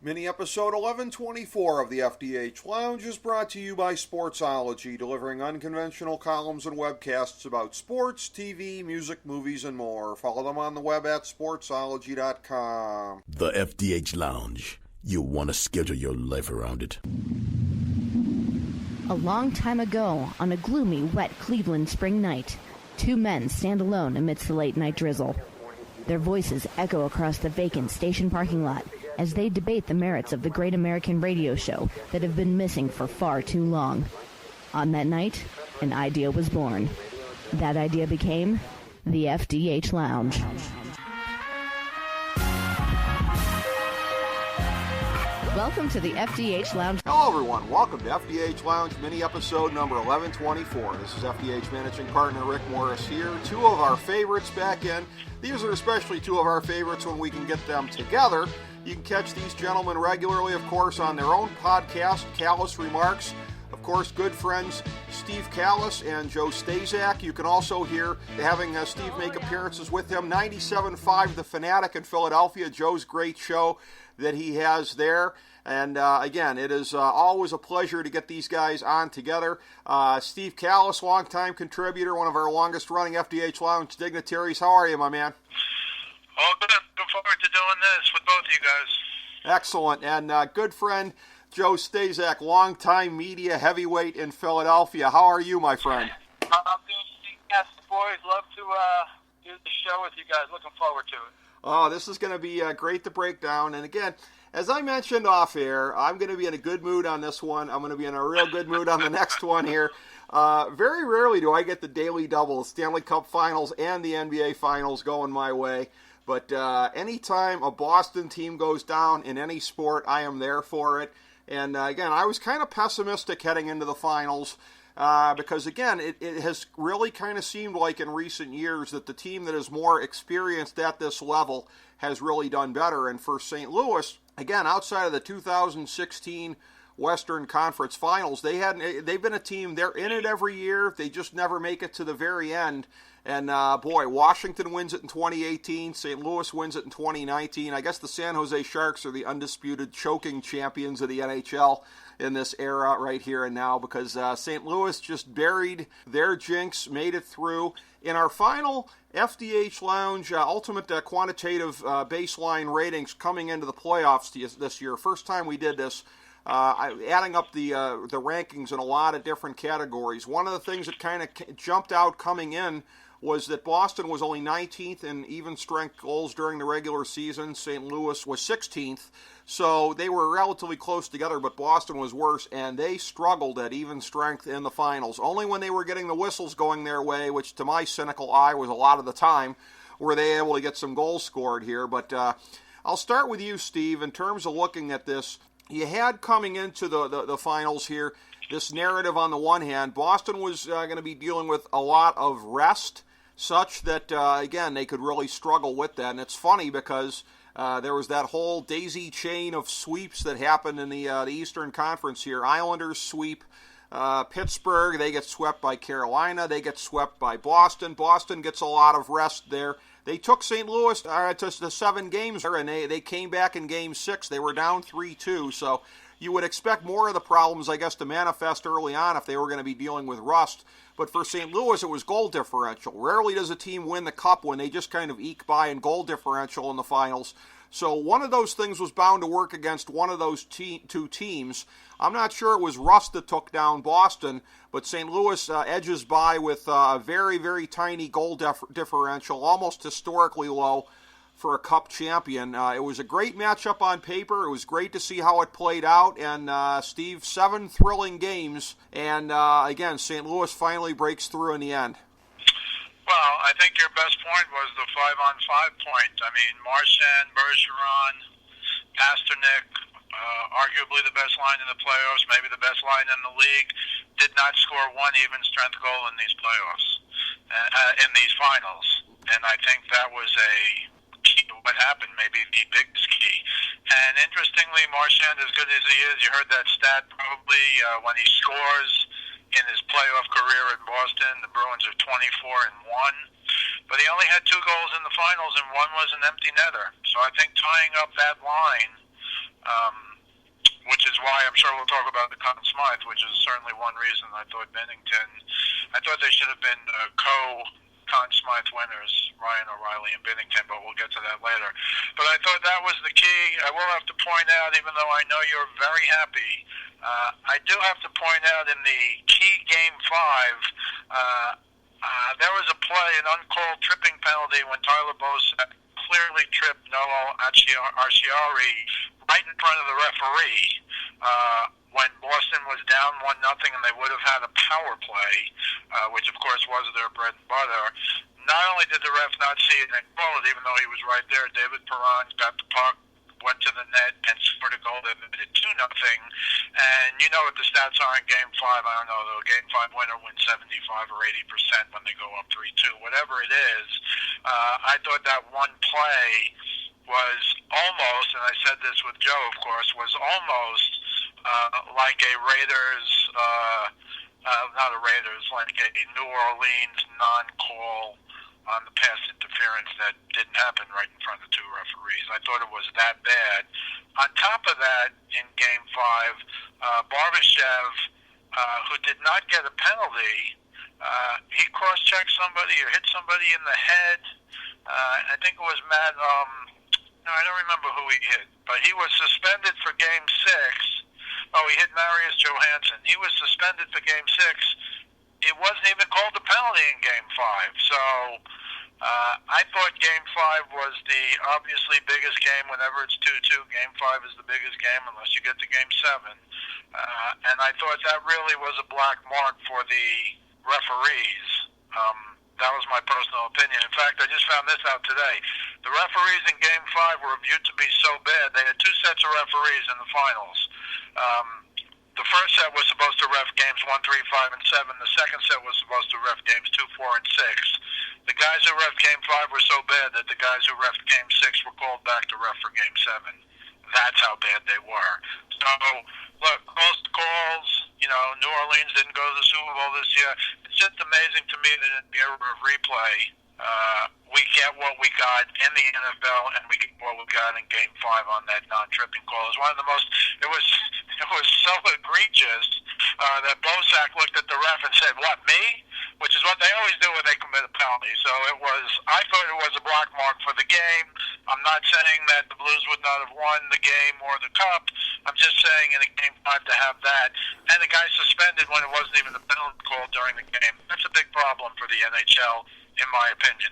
Mini episode 1124 of the FDH Lounge is brought to you by Sportsology, delivering unconventional columns and webcasts about sports, TV, music, movies, and more. Follow them on the web at sportsology.com. The FDH Lounge. You'll want to schedule your life around it. A long time ago, on a gloomy, wet Cleveland spring night, two men stand alone amidst the late-night drizzle. Their voices echo across the vacant station parking lot as they debate the merits of the great American radio show that have been missing for far too long. On that night, an idea was born. That idea became the FDH Lounge. Welcome to the FDH Lounge. Hello everyone, welcome to FDH Lounge mini episode number 1124. This is FDH Managing Partner Rick Morris here. Two of our favorites back in. These are especially two of our favorites when we can get them together. You can catch these gentlemen regularly, of course, on their own podcast, Kallas Remarks. Of course, good friends Steve Kallas and Joe Staszak. You can also hear having Steve make appearances with him. 97.5 The Fanatic in Philadelphia, Joe's great show that he has there. And again, it is always a pleasure to get these guys on together. Steve Kallas, longtime contributor, one of our longest-running FDH Lounge dignitaries. How are you, my man? All good. Looking forward to doing this with both of you guys. Excellent. And good friend Joe Staszak, longtime media heavyweight in Philadelphia. How are you, my friend? I'm doing yes, boys. Love to do the show with you guys. Looking forward to it. Oh, this is going to be great to break down. And again, as I mentioned off air, I'm going to be in a good mood on this one. I'm going to be in a real good mood on the next one here. Very rarely do I get the daily double, Stanley Cup Finals and the NBA Finals going my way. But anytime a Boston team goes down in any sport, I am there for it. And again, I was kind of pessimistic heading into the finals because, again, it has really kind of seemed like in recent years that the team that is more experienced at this level has really done better. And for St. Louis, again, outside of the 2016 Western Conference Finals, they've been a team, they're in it every year. They just never make it to the very end. And, boy, Washington wins it in 2018. St. Louis wins it in 2019. I guess the San Jose Sharks are the undisputed choking champions of the NHL in this era right here and now because St. Louis just buried their jinx, made it through. In our final FDH Lounge ultimate quantitative baseline ratings coming into the playoffs this year, first time we did this, adding up the rankings in a lot of different categories. One of the things that kind of jumped out coming in was that Boston was only 19th in even strength goals during the regular season. St. Louis was 16th, so they were relatively close together, but Boston was worse, and they struggled at even strength in the finals. Only when they were getting the whistles going their way, which to my cynical eye was a lot of the time, were they able to get some goals scored here. But I'll start with you, Steve, in terms of looking at this. You had coming into the finals here this narrative on the one hand. Boston was going to be dealing with a lot of rest, such that, again, they could really struggle with that. And it's funny because there was that whole daisy chain of sweeps that happened in the Eastern Conference here. Islanders sweep Pittsburgh. They get swept by Carolina. They get swept by Boston. Boston gets a lot of rest there. They took St. Louis to the 7 games, and they came back in Game 6. They were down 3-2, so you would expect more of the problems, I guess, to manifest early on if they were going to be dealing with rust. But for St. Louis, it was goal differential. Rarely does a team win the cup when they just kind of eke by in goal differential in the finals. So one of those things was bound to work against one of those two teams. I'm not sure it was rust that took down Boston, but St. Louis edges by with a very, very tiny goal differential, almost historically low for a cup champion. It was a great matchup on paper. It was great to see how it played out. And, Steve, 7 thrilling games. And, again, St. Louis finally breaks through in the end. Well, I think your best point was the 5-on-5 point. I mean, Marchand, Bergeron, Pasternak, arguably the best line in the playoffs, maybe the best line in the league, did not score one even strength goal in these playoffs, in these finals. And I think that was a key to what happened, maybe the biggest key. And interestingly, Marchand, as good as he is, you heard that stat probably when he scores in his playoff career in Boston, the Bruins are 24-1. But he only had 2 goals in the finals, and one was an empty netter. So I think tying up that line which is why I'm sure we'll talk about the Conn Smythe, which is certainly one reason I thought they should have been Conn Smythe winners, Ryan O'Reilly and Bennington, but we'll get to that later. But I thought that was the key. I will have to point out, even though I know you're very happy, I do have to point out in the key Game 5, there was a play, an uncalled tripping penalty when Tyler Bosek clearly tripped Noel Arciari right in front of the referee when Boston was down 1-0 and they would have had a power play, which of course was their bread and butter. Not only did the ref not see it and call it, even though he was right there, David Perron got the puck, went to the net, and scored a goal that made it 2-0. And you know what the stats are in Game 5. I don't know, the Game 5 winner wins 75 or 80% when they go up 3-2. Whatever it is, I thought that one play was almost, and I said this with Joe, of course, was almost like a Raiders, not a Raiders, like a New Orleans non-call on the pass interference that didn't happen right in front of the two referees. I thought it was that bad. On top of that, in Game 5, Barbashev, who did not get a penalty, he cross-checked somebody or hit somebody in the head. I think it was Matt, no, I don't remember who he hit, but he was suspended for Game 6. Oh, he hit Marius Johansson. He was suspended for Game 6. It wasn't even called a penalty in Game 5. So I thought Game 5 was the obviously biggest game. Whenever it's 2-2, Game 5 is the biggest game unless you get to Game 7. And I thought that really was a black mark for the referees. That was my personal opinion. In fact, I just found this out today. The referees in Game 5 were viewed to be so bad. They had two sets of referees in the finals. The first set was supposed to ref games 1, 3, 5, and 7. The second set was supposed to ref games 2, 4, and 6. The guys who ref Game 5 were so bad that the guys who ref Game 6 were called back to ref for Game 7. That's how bad they were. So, look, close calls. You know, New Orleans didn't go to the Super Bowl this year. It's just amazing to me that in the era of replay, we get what we got in the NFL, and we get what we got in Game 5 on that non-tripping call. It was one of the most. It was so egregious that Bosek looked at the ref and said, "What, me?" Which is what they always do when they commit a penalty. So it was. I thought it was a black mark for the game. I'm not saying that the Blues would not have won the game or the cup. I'm just saying in a Game 5 to have that, and the guy suspended when it wasn't even a penalty call during the game. That's a big problem for the NHL, in my opinion.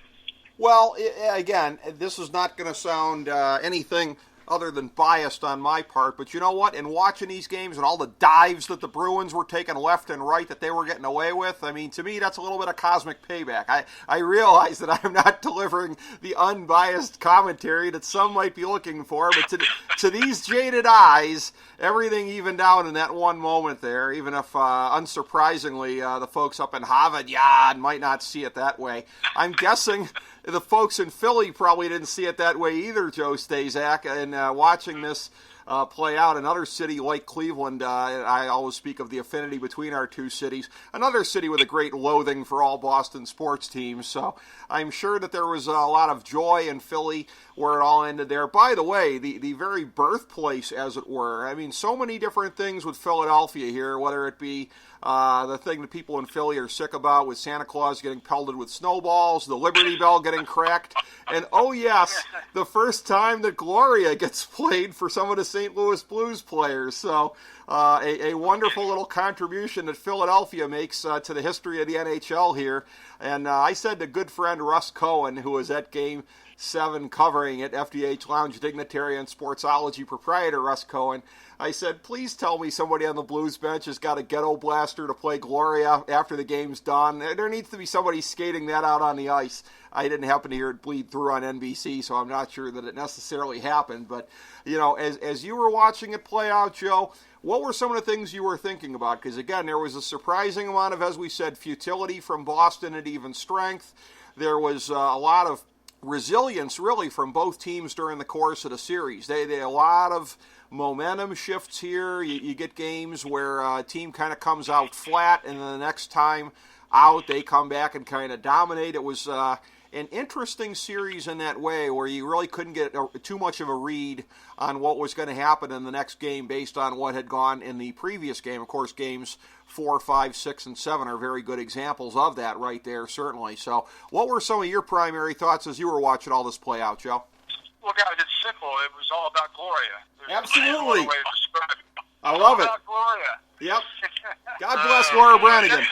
Well, again, this is not going to sound anything other than biased on my part, but you know what? In watching these games and all the dives that the Bruins were taking left and right that they were getting away with, I mean, to me, that's a little bit of cosmic payback. I realize that I'm not delivering the unbiased commentary that some might be looking for, but to these jaded eyes, everything evened out in that one moment there, even if, unsurprisingly, the folks up in Harvard might not see it that way. I'm guessing the folks in Philly probably didn't see it that way either, Joe Staszak, and watching this play out. Another city like Cleveland, I always speak of the affinity between our two cities, another city with a great loathing for all Boston sports teams, so I'm sure that there was a lot of joy in Philly where it all ended there. By the way, the very birthplace, as it were, I mean, so many different things with Philadelphia here, whether it be the thing that people in Philly are sick about with Santa Claus getting pelted with snowballs, the Liberty Bell getting cracked, and oh yes, the first time that Gloria gets played for some of the St. Louis Blues players. So a wonderful little contribution that Philadelphia makes to the history of the NHL here. And I said to good friend Russ Cohen, who was at Game 7 covering it, FDH Lounge dignitary and sportsology proprietor Russ Cohen, I said, please tell me somebody on the Blues bench has got a ghetto blaster to play Gloria after the game's done. There needs to be somebody skating that out on the ice. I didn't happen to hear it bleed through on NBC, so I'm not sure that it necessarily happened. But, you know, as you were watching it play out, Joe, what were some of the things you were thinking about? Because, again, there was a surprising amount of, as we said, futility from Boston at even strength. There was a lot of resilience, really, from both teams during the course of the series. They had a lot of momentum shifts here. You get games where a team kind of comes out flat, and then the next time out they come back and kind of dominate. It was an interesting series in that way, where you really couldn't get too much of a read on what was going to happen in the next game based on what had gone in the previous game. Of course, games 4, 5, 6, and 7 are very good examples of that right there, certainly. So what were some of your primary thoughts as you were watching all this play out, Joe? Well, guys, it's simple. It was all about Gloria. Absolutely. Way to describe it. I love it. About Gloria. Yep. God bless Laura Branigan.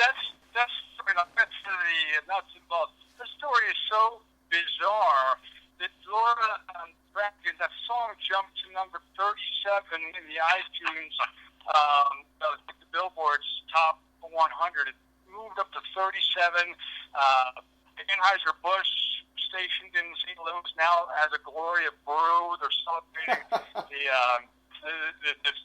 That's to the nuts and bolts. The story is so bizarre that Laura Branigan, that song jumped to number 37 in the iTunes, the Billboard's top 100. It moved up to 37. Anheuser-Busch stationed in St. Louis now has a Gloria Brew. They're celebrating the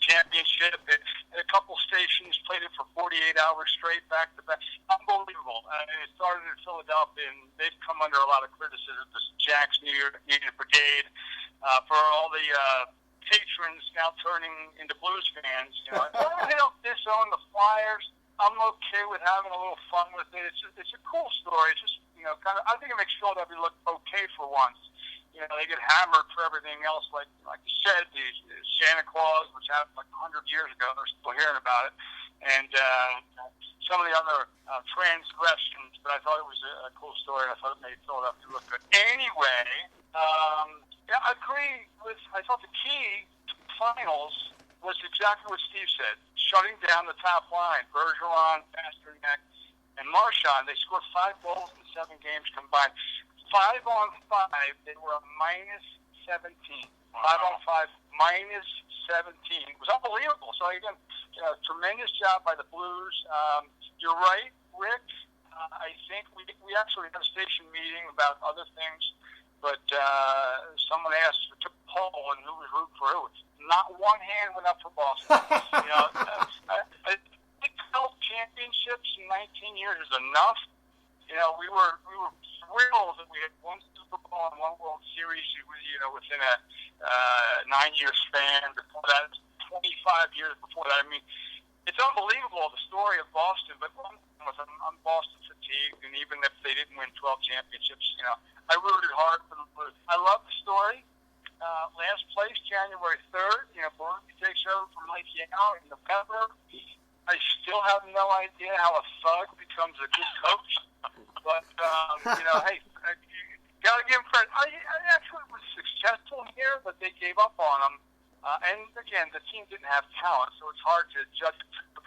championship. And a couple stations played it for 48 hours straight, back to back. Unbelievable. It started in Philadelphia, and they've come under a lot of criticism. The Jacks Union Brigade for all the patrons now turning into Blues fans. You know, they don't disown the Flyers. I'm okay with having a little fun with it. It's a cool story. It's just, you know, kind of. I think it makes Philadelphia look okay for once. You know, they get hammered for everything else, like you said, the Santa Claus, which happened like 100 years ago. They're still hearing about it, and some of the other transgressions. But I thought it was a cool story, and I thought it made Philadelphia look good. Anyway, yeah, I agree with. I thought the key to the finals was exactly what Steve said: shutting down the top line. Bergeron, Pasternak, and Marchand. They scored 5 goals in 7 games combined. 5 on 5, they were a minus 17. 5 on 5, minus 17. It was unbelievable. So, again, tremendous job by the Blues. You're right, Rick. I think we actually had a station meeting about other things, but someone asked, we took a poll, and who was rooting for who. Not one hand went up for Boston. I think 12 championships in 19 years is enough. You know, we were thrilled that we had 1 Super Bowl and 1 World Series. It was, within a 9-year span. Before that, 25 years before that. I mean, it's unbelievable, the story of Boston. But I'm Boston fatigued, and even if they didn't win 12 championships, I rooted hard for the Blues. I love the story. Last place, January 3rd. Borussia takes over from Mike Yao in November. I still have no idea how a thug becomes a good coach. But, hey, you got to give him credit. I actually was successful here, but they gave up on him. And, again, the team didn't have talent, so it's hard to judge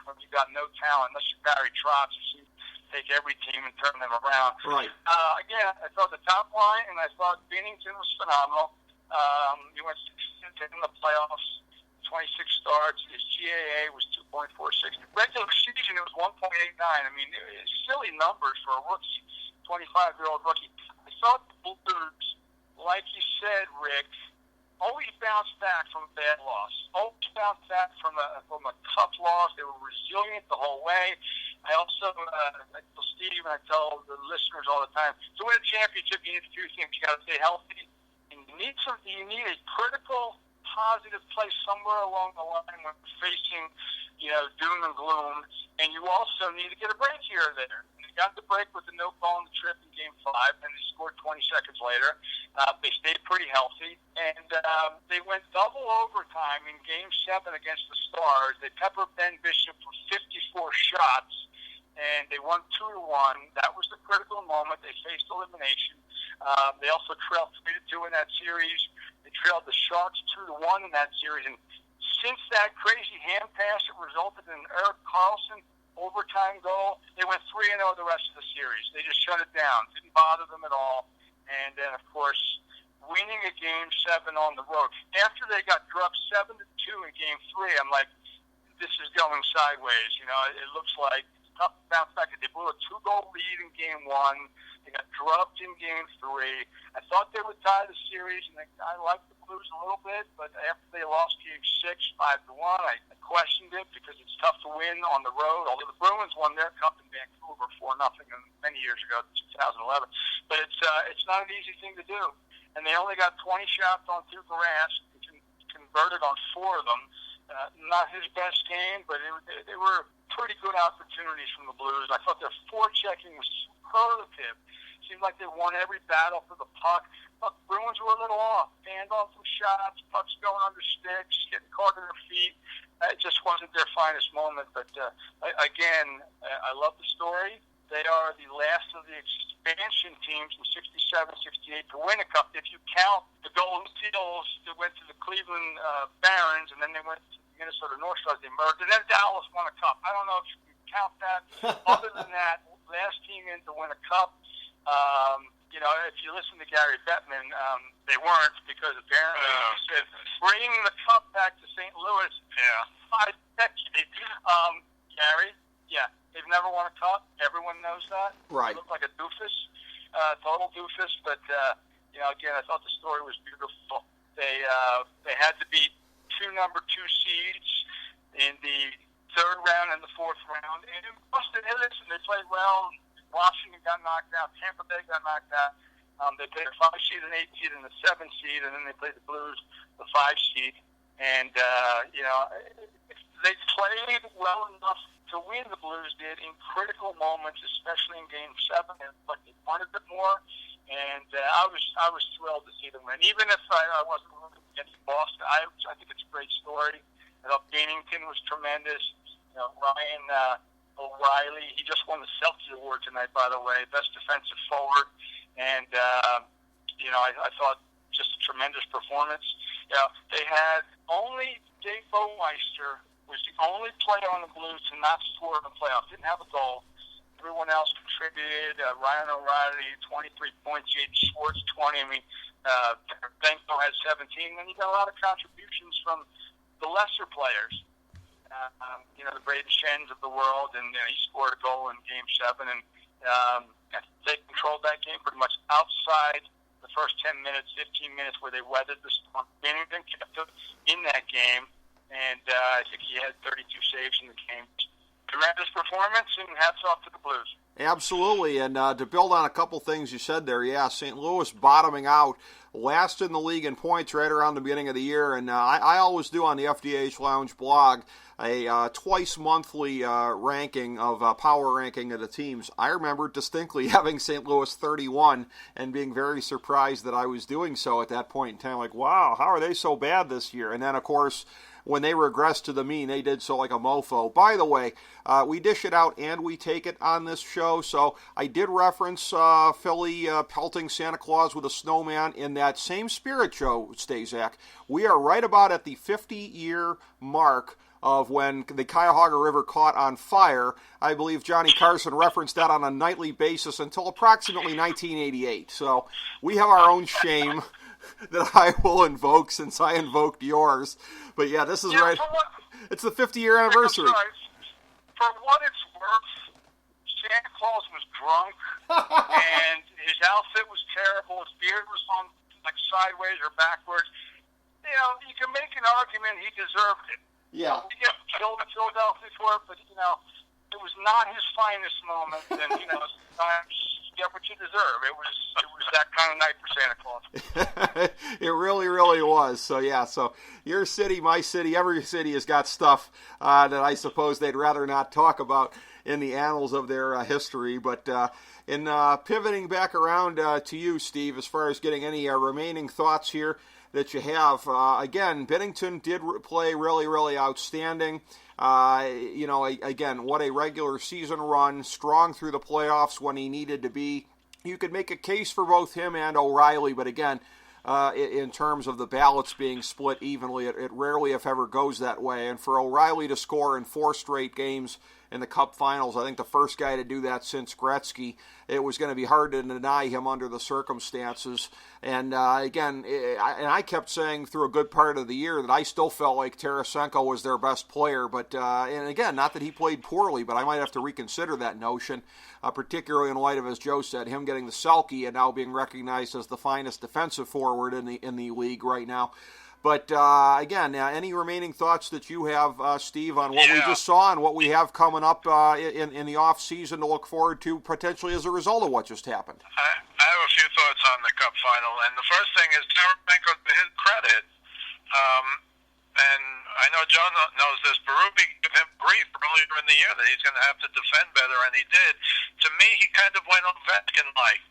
when you got no talent, unless you're Barry Trotz, you take every team and turn them around. Right. Again, I thought the top line, and I thought Binnington was phenomenal. He went 6-10 in the playoffs, 26 starts. His GAA was 2.46. Regular season, it was 1.89. I mean, it's silly numbers for a rookie, 25-year-old rookie. I thought the Blues, like you said, Rick, always bounced back from a bad loss. Always bounced back from a tough loss. They were resilient the whole way. I also, I tell Steve and I tell the listeners all the time, to win a championship, you need a few things. You got to stay healthy. And you need a critical, positive play somewhere along the line when facing, doom and gloom. And you also need to get a break here or there. And they got the break with the no call on the trip in Game 5, and they scored 20 seconds later. They stayed pretty healthy, and they went double overtime in Game 7 against the Stars. They peppered Ben Bishop for 54 shots, and they won 2-1. That was the critical moment. They faced elimination. They also trailed 3-2 in that series. They trailed the Sharks 2-1 in that series, and since that crazy hand pass that resulted in Erik Karlsson overtime goal, they went 3-0 the rest of the series. They just shut it down. Didn't bother them at all. And then, of course, winning a Game 7 on the road. After they got drubbed 7-2 in Game 3, I'm like, this is going sideways. It looks like tough to bounce back. They blew a 2-goal lead in Game 1. They got drubbed in Game 3. I thought they would tie the series, and I liked the Blues a little bit, but after they lost Game 6, 5-1, I questioned it because it's tough to win on the road, although the Bruins won their cup in Vancouver 4-0 many years ago, 2011. But it's not an easy thing to do. And they only got 20 shots on Tuukka Rask, converted on 4 of them. Not his best game, but they were pretty good opportunities from the Blues. I thought their forechecking was superlative. seemed like they won every battle for the puck. But Bruins were a little off. Fanned on some shots, pucks going under sticks, getting caught in their feet. It just wasn't their finest moment. But again, I love the story. They are the last of the expansion teams in 67, 68 to win a cup. If you count the Golden Seals that went to the Cleveland Barons, and then they went to Minnesota North Stars, they merged, and then Dallas won a cup. I don't know if you can count that. Other than that, last team in to win a cup. If you listen to Gary Bettman, they weren't, because apparently he said bringing the cup back to St. Louis. 5 decades. Gary, they've never won a cup. Everyone knows that. Right. They look like a doofus, total doofus. But again, I thought the story was beautiful. They had to beat 2 number 2 seeds in the 3rd round and the 4th round. And in Boston, they played well. Washington got knocked out. Tampa Bay got knocked out. They played a 5 seed, an 8 seed, and a 7 seed, and then they played the Blues, the 5 seed. And they played well enough to win. The Blues did in critical moments, especially in Game 7, but they wanted a bit more. And I was thrilled to see them win, even if I wasn't rooting against Boston. I think it's a great story. I thought Bennington was tremendous. Ryan O'Reilly, he just won the Celtics Award tonight, by the way, best defensive forward. And I thought just a tremendous performance. They had only Dave Baumeister was the only player on the Blues to not score in the playoffs. Didn't have a goal. Everyone else contributed. Ryan O'Reilly, 23 points. Jade Schwartz, 20. Benko had 17. And you got a lot of contributions from the lesser players. The Braden Shens of the world, and he scored a goal in Game 7. And they controlled that game pretty much outside the first 10 minutes, 15 minutes, where they weathered the storm. Bennington kept them in that game, and I think he had 32 saves in the game. Tremendous performance, and hats off to the Blues. Absolutely, and to build on a couple things you said there, St. Louis bottoming out, last in the league in points right around the beginning of the year, and I always do on the FDH Lounge blog a twice monthly ranking of power ranking of the teams. I remember distinctly having St. Louis 31 and being very surprised that I was doing so at that point in time, like, wow, how are they so bad this year? And then, of course, when they regressed to the mean, they did so like a mofo. By the way, we dish it out and we take it on this show, so I did reference Philly pelting Santa Claus with a snowman in that same spirit show, Staszak. We are right about at the 50-year mark of when the Cuyahoga River caught on fire. I believe Johnny Carson referenced that on a nightly basis until approximately 1988. So we have our own shame that I will invoke since I invoked yours. But yeah, this is right. It's the 50-year anniversary. For what it's worth, Santa Claus was drunk, and his outfit was terrible. His beard was on like sideways or backwards. You can make an argument he deserved it. Yeah. He got killed in Philadelphia for it, but it was not his finest moment, and sometimes you get what you deserve. It was that kind of night for Santa Claus. It really, really was. So yeah, so your city, my city, every city has got stuff that I suppose they'd rather not talk about in the annals of their history. But in pivoting back around to you, Steve, as far as getting any remaining thoughts here that you have, again, Binnington did play really, really outstanding. Again, what a regular season run, strong through the playoffs when he needed to be. You could make a case for both him and O'Reilly, but again, in terms of the ballots being split evenly, it rarely, if ever, goes that way. And for O'Reilly to score in 4 straight games in the Cup Finals, I think the first guy to do that since Gretzky, it was going to be hard to deny him under the circumstances. And again, I kept saying through a good part of the year that I still felt like Tarasenko was their best player. But and again, not that he played poorly, but I might have to reconsider that notion, particularly in light of, as Joe said, him getting the Selke and now being recognized as the finest defensive forward in the league right now. But again, any remaining thoughts that you have, Steve, on what we just saw and what we have coming up in the off season to look forward to potentially as a result of what just happened? I have a few thoughts on the Cup final, and the first thing is Tarasenko, to his credit, and I know John knows this, Berube gave him grief earlier in the year that he's going to have to defend better, and he did. To me, he kind of went Ovechkin-like.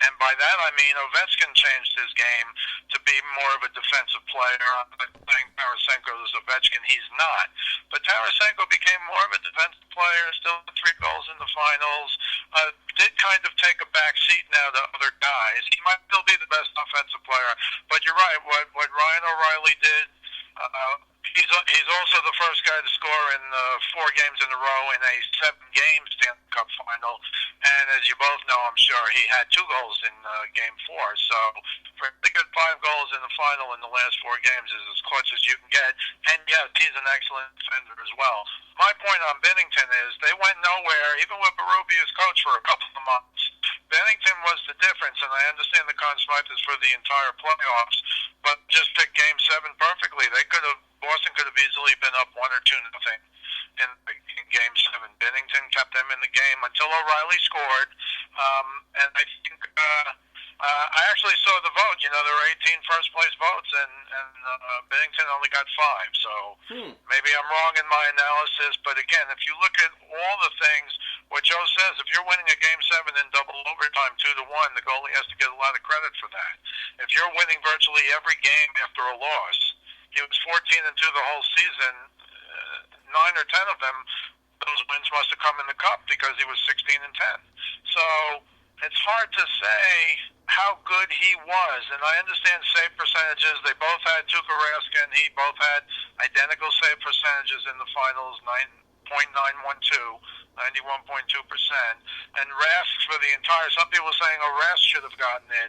And by that I mean Ovechkin changed his game to be more of a defensive player. I'm not saying Tarasenko is Ovechkin, he's not. But Tarasenko became more of a defensive player, still 3 goals in the finals, did kind of take a back seat now to other guys. He might still be the best offensive player, but you're right, what Ryan O'Reilly did, he's also the first guy to score in 4 games in a row in a 7-game Stanley Cup final. And as you both know, I'm sure, he had 2 goals in Game 4. So for a good 5 goals in the final in the last 4 games is as clutch as you can get. And yes, he's an excellent defender as well. My point on Binnington is they went nowhere, even with Berube as coach for a couple of months. Binnington was the difference, and I understand the Conn Smythe is for the entire playoffs, but just picked Game 7 perfectly. Boston could have easily been up 1 or 2-0 in Game 7. Binnington kept them in the game until O'Reilly scored, and I think I actually saw the vote. You know, there were 18 first-place votes, and Binnington only got 5. So maybe I'm wrong in my analysis, but again, if you look at all the things, what Joe says, if you're winning a Game 7 in double overtime 2-1, the goalie has to get a lot of credit for that. If you're winning virtually every game after a loss, he was 14-2 the whole season, 9 or 10 of them, those wins must have come in the cup because he was 16-10. So it's hard to say how good he was, and I understand save percentages. They both had, Tuukka Rask and he both had identical save percentages in the finals, 9.912, 91.2%. And Rask for the entire, some people are saying, Rask should have gotten it.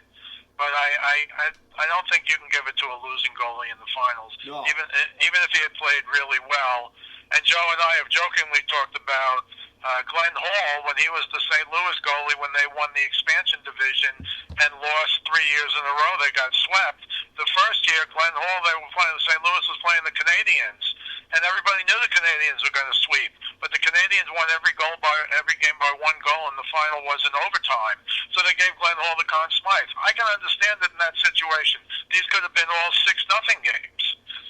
But I don't think you can give it to a losing goalie in the finals, no. Even if he had played really well. And Joe and I have jokingly talked about Glenn Hall when he was the St. Louis goalie when they won the expansion division and lost 3 years in a row. They got swept. The first year, Glenn Hall, they were playing. St. Louis was playing the Canadiens, and everybody knew the Canadiens were going to sweep. But the Canadiens won every game by 1 goal, and the final was in overtime. So they gave Glenn Hall the Conn Smythe. I can understand that in that situation. These could have been all 6-0 games,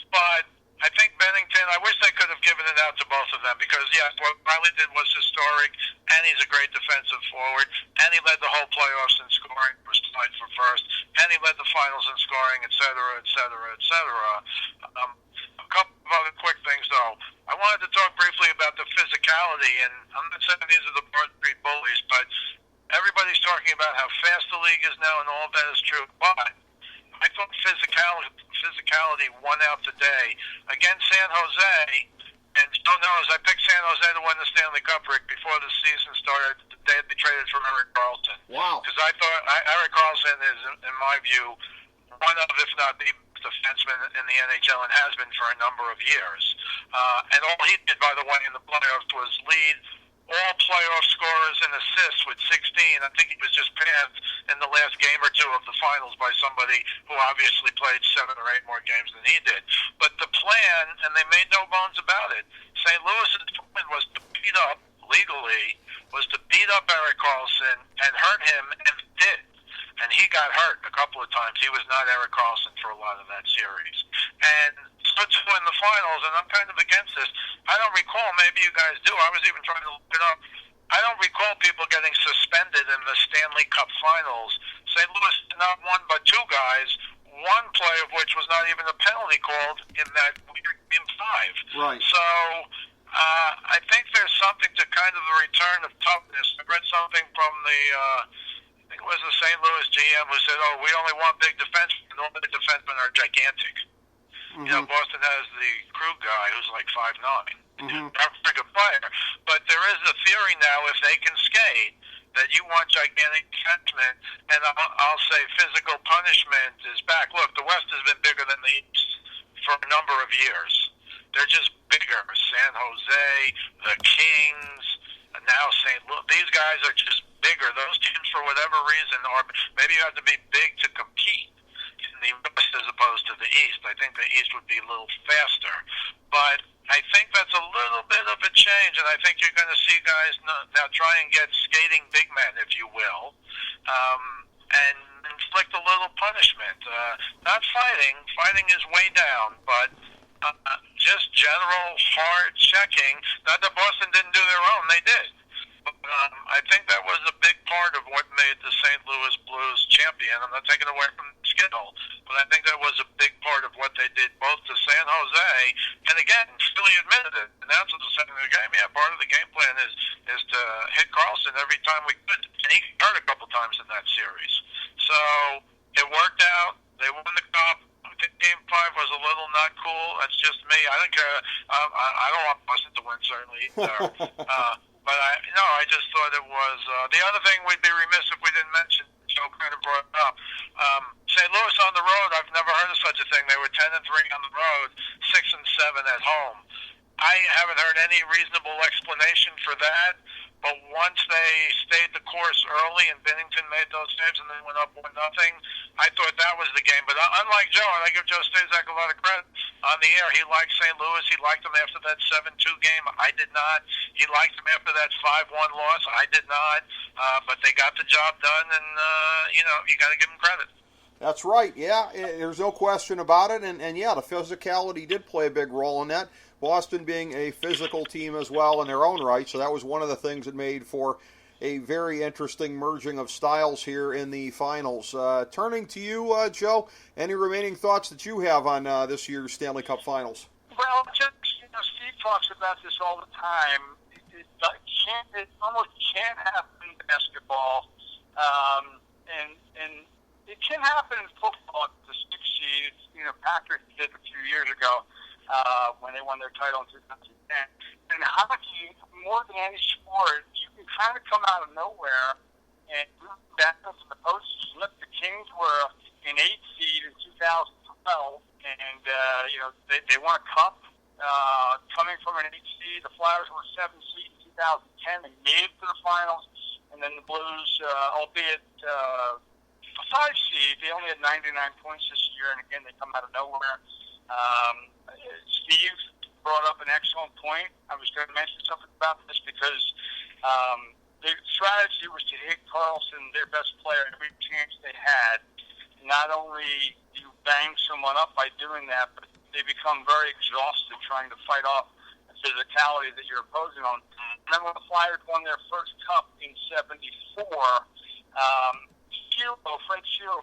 but I think Binnington, I wish they could have given it out to both of them because, yes, what Riley did was historic, and he's a great defensive forward, and he led the whole playoffs in scoring, was tied for first, and he led the finals in scoring, et cetera, et cetera, et cetera. A couple of other quick things, though. I wanted to talk briefly about the physicality, and I'm not saying these are the Broad Street bullies, but everybody's talking about how fast the league is now, and all of that is true, but I thought physicality won out today against San Jose. And Joe knows I picked San Jose to win the Stanley Cup, Rick, before the season started. The day they traded for Erik Karlsson. Wow! Because I thought Erik Karlsson is, in my view, one of, if not the defenseman in the NHL, and has been for a number of years. And all he did, by the way, in the playoffs was lead all playoff scorers and assists with 16. I think he was just passed in the last game or 2 of the finals by somebody who obviously played 7 or 8 more games than he did. But the plan, and they made no bones about it, St. Louis's plan was to beat up, legally, was to beat up Erik Karlsson and hurt him, and did. And he got hurt a couple of times. He was not Erik Karlsson for a lot of that series. And so too in the finals, and I'm kind of against this. I don't recall, maybe you guys do, I was even trying to look it up. I don't recall people getting suspended in the Stanley Cup finals. St. Louis did not 1 but 2 guys, one play of which was not even a penalty called in that Game 5. Right. So I think there's something to kind of the return of toughness. I read something from the I think it was the St. Louis GM who said, we only want big defensemen, and all the defensemen are gigantic. Mm-hmm. You know, Boston has the Krug guy who's like 5'9". Mm-hmm. Not a very good player. But there is a theory now, if they can skate, that you want gigantic defensemen, and I'll say physical punishment is back. Look, the West has been bigger than the East for a number of years. They're just bigger. San Jose, the Kings, and now St. Louis. These guys are just bigger. Those teams, for whatever reason, or maybe you have to be big to compete in the West as opposed to the East. I think the East would be a little faster. But I think that's a little bit of a change, and I think you're going to see guys now try and get skating big men, if you will, and inflict a little punishment. Not fighting. Fighting is way down, but just general hard checking. Not that Boston didn't do their own. They did. But I think that was a big part of what made the St. Louis Blues champion. I'm not taking away from the skill, but I think that was a big part of what they did both to San Jose, and again, Philly admitted it. Announced at the second of the game, yeah, part of the game plan is to hit Carlson every time we could, and he got hurt a couple times in that series. So it worked out. They won the cup. I think Game 5 was a little not cool. That's just me. I think I don't want Boston to win, certainly either. But I just thought it was the other thing. We'd be remiss if we didn't mention. Joe kind of brought it up. St. Louis on the road. I've never heard of such a thing. They were 10-3 on the road, 6-7 at home. I haven't heard any reasonable explanation for that. But once they stayed the course early and Binnington made those saves and then went up 1-0, I thought that was the game. But unlike Joe, and I give Joe Staszak a lot of credit on the air, he liked St. Louis. He liked them after that 7-2 game. I did not. He liked them after that 5-1 loss. I did not. But they got the job done, and, you got to give them credit. That's right, yeah. There's no question about it. And yeah, the physicality did play a big role in that. Boston being a physical team as well in their own right, so that was one of the things that made for a very interesting merging of styles here in the finals. Turning to you, Joe, any remaining thoughts that you have on this year's Stanley Cup Finals? Well, just, Steve talks about this all the time. It almost can't happen in basketball, and it can happen in football at the 6 seed. Packers did a few years ago. When they won their title in 2010. In hockey, more than any sport, you can kind of come out of nowhere and move back into the postseason. Look, the Kings were an 8 seed in 2012, and they won a cup coming from an 8 seed. The Flyers were a 7 seed in 2010. They made it to the finals, and then the Blues, albeit a 5 seed, they only had 99 points this year, and again, they come out of nowhere. Steve brought up an excellent point. I was going to mention something about this because the strategy was to hit Carlson, their best player, every chance they had. Not only do you bang someone up by doing that, but they become very exhausted trying to fight off the physicality that you're opposing on. Remember when the Flyers won their first cup in '74,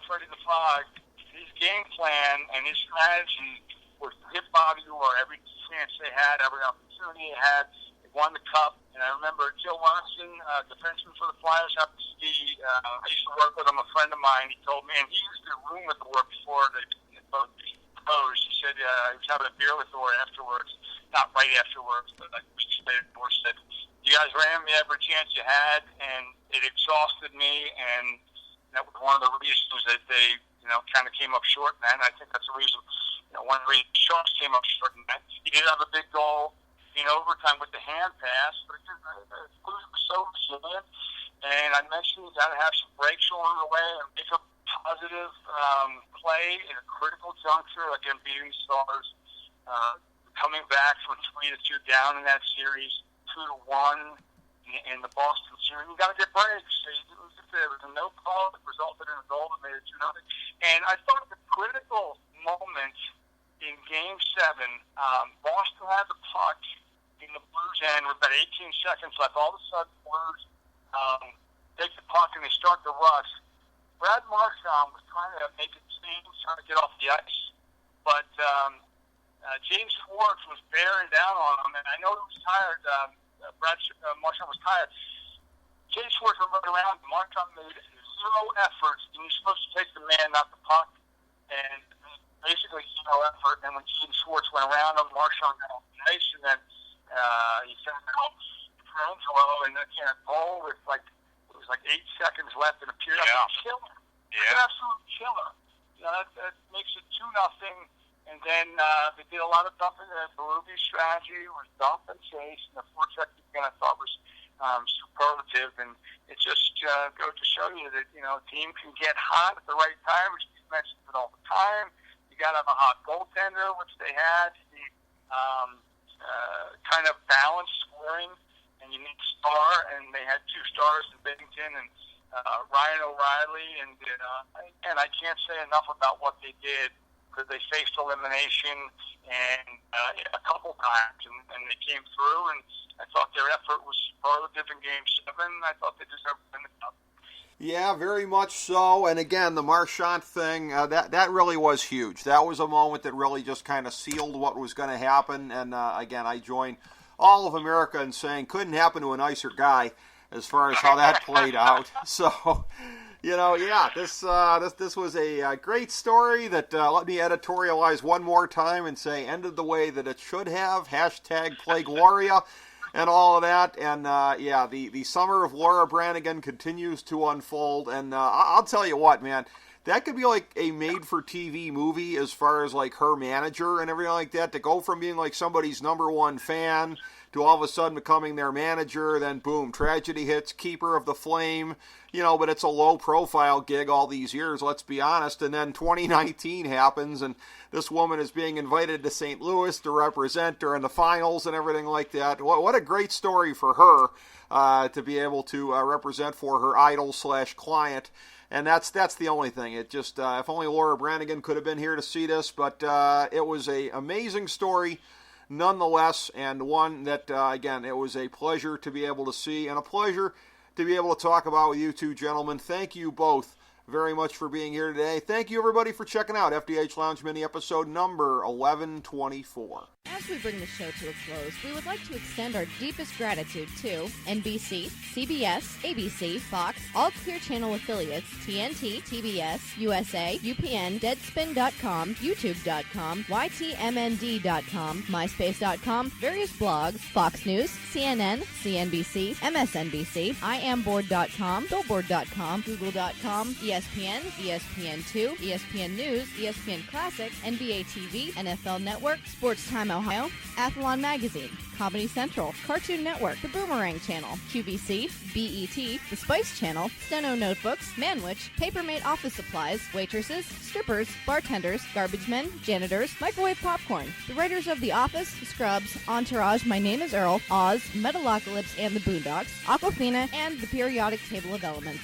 Freddie the Frog, his game plan and his strategy was to hit Bobby Orr every chance they had, every opportunity they had. They won the cup. And I remember Joe Watson, defenseman for the Flyers, happened to be, I used to work with him, a friend of mine. He told me, and he used to room with Orr before they both proposed. He said he was having a beer with Orr afterwards. Not right afterwards, but like weeks later, Orr said, you guys ran me every chance you had, and it exhausted me, and that was one of the reasons that they, kind of came up short in that. And I think that's the reason, one of the reasons Sharks came up short in that. He did have a big goal in overtime with the hand pass, but it was so resilient. And I mentioned you got to have some breaks along the way and make a positive play in a critical juncture. Again, beating the Stars, coming back from 3-2 down in that series, 2-1 in the Boston series. You got to get breaks. There was a no call that resulted in a goal that made it 2-0. And I thought the critical moment in Game 7, Boston had the puck in the Blues end with about 18 seconds left. All of a sudden, Blues take the puck and they start to rush. Brad Marchand was trying to make it seem, trying to get off the ice. But James Schwartz was bearing down on him, and I know he was tired. Marchand was tired. James Schwartz went right around. Marchand made zero efforts, and you're supposed to take the man, not the puck. And basically zero effort. And when James Schwartz went around him, Marchand got off the ice, and then he sent it out for Angelo, and then a goal with it was 8 seconds left, and appeared like a killer. An absolute killer. That makes it 2-0. And then they did a lot of dumping. The Berube strategy was dump and chase, and the forecheck again I thought was superlative. And it just goes to show you that a team can get hot at the right time, which you mentioned it all the time. You got to have a hot goaltender, which they had. Kind of balanced scoring, and you need a star, and they had 2 stars in Binnington and Ryan O'Reilly. And I can't say enough about what they did. They faced elimination and a couple times, and they came through. And I thought their effort was superlative in Game 7. I thought they deserved to win the cup. Yeah, very much so. And again, the Marchand thing, that really was huge. That was a moment that really just kind of sealed what was going to happen. And again, I join all of America in saying couldn't happen to a nicer guy as far as how that played out. So, yeah, this was a great story that let me editorialize one more time and say ended the way that it should have. # Play Gloria. And all of that, and the summer of Laura Branigan continues to unfold, and I'll tell you what, man, that could be like a made-for-TV movie as far as like her manager and everything like that, to go from being like somebody's number one fan to all of a sudden becoming their manager, then boom, tragedy hits, keeper of the flame, but it's a low-profile gig all these years, let's be honest, and then 2019 happens, and this woman is being invited to St. Louis to represent her in the finals and everything like that. What a great story for her to be able to represent for her idol/client. And that's the only thing. It just, if only Laura Branigan could have been here to see this, but it was an amazing story nonetheless, and one that, again, it was a pleasure to be able to see and a pleasure to be able to talk about with you two gentlemen. Thank you both very much for being here today. Thank you, everybody, for checking out FDH Lounge Mini episode number 1124. As we bring the show to a close, we would like to extend our deepest gratitude to NBC, CBS, ABC, Fox, all Clear Channel affiliates, TNT, TBS, USA, UPN, Deadspin.com, YouTube.com, YTMND.com, MySpace.com, various blogs, Fox News, CNN, CNBC, MSNBC, IamBoard.com, Billboard.com, Google.com, ESPN, ESPN2, ESPN News, ESPN Classic, NBA TV, NFL Network, Sports Time Ohio, Athlon Magazine, Comedy Central, Cartoon Network, The Boomerang Channel, QVC, BET, The Spice Channel, Steno Notebooks, Manwich, Papermate Office Supplies, Waitresses, Strippers, Bartenders, Garbage Men, Janitors, Microwave Popcorn, the writers of The Office, Scrubs, Entourage, My Name is Earl, Oz, Metalocalypse and the Boondocks, Aquafina, and the periodic Table of Elements.